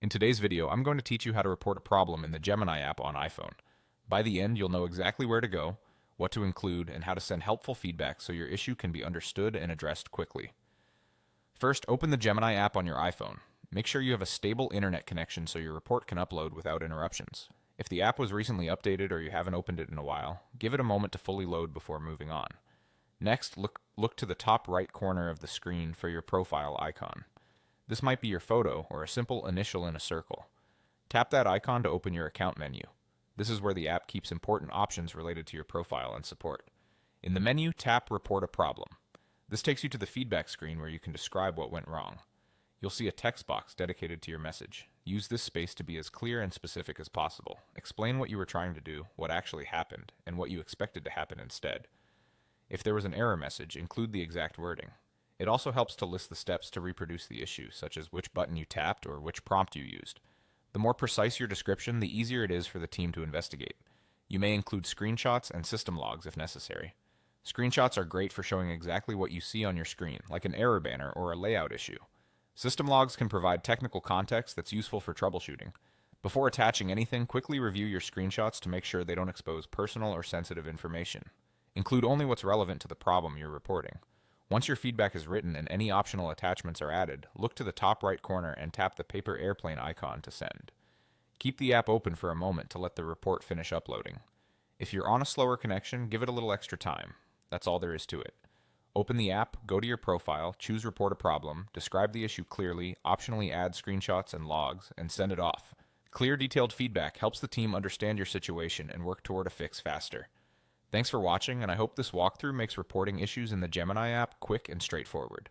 In today's video, I'm going to teach you how to report a problem in the Gemini app on iPhone. By the end, you'll know exactly where to go, what to include, and how to send helpful feedback so your issue can be understood and addressed quickly. First, open the Gemini app on your iPhone. Make sure you have a stable internet connection so your report can upload without interruptions. If the app was recently updated or you haven't opened it in a while, give it a moment to fully load before moving on. Next, look to the top right corner of the screen for your profile icon. This might be your photo or a simple initial in a circle. Tap that icon to open your account menu. This is where the app keeps important options related to your profile and support. In the menu, tap Report a Problem. This takes you to the feedback screen where you can describe what went wrong. You'll see a text box dedicated to your message. Use this space to be as clear and specific as possible. Explain what you were trying to do, what actually happened, and what you expected to happen instead. If there was an error message, include the exact wording. It also helps to list the steps to reproduce the issue, such as which button you tapped or which prompt you used. The more precise your description, the easier it is for the team to investigate. You may include screenshots and system logs if necessary. Screenshots are great for showing exactly what you see on your screen, like an error banner or a layout issue. System logs can provide technical context that's useful for troubleshooting. Before attaching anything, quickly review your screenshots to make sure they don't expose personal or sensitive information. Include only what's relevant to the problem you're reporting. Once your feedback is written and any optional attachments are added, look to the top right corner and tap the paper airplane icon to send. Keep the app open for a moment to let the report finish uploading. If you're on a slower connection, give it a little extra time. That's all there is to it. Open the app, go to your profile, choose Report a Problem, describe the issue clearly, optionally add screenshots and logs, and send it off. Clear, detailed feedback helps the team understand your situation and work toward a fix faster. Thanks for watching, and I hope this walkthrough makes reporting issues in the Gemini app quick and straightforward.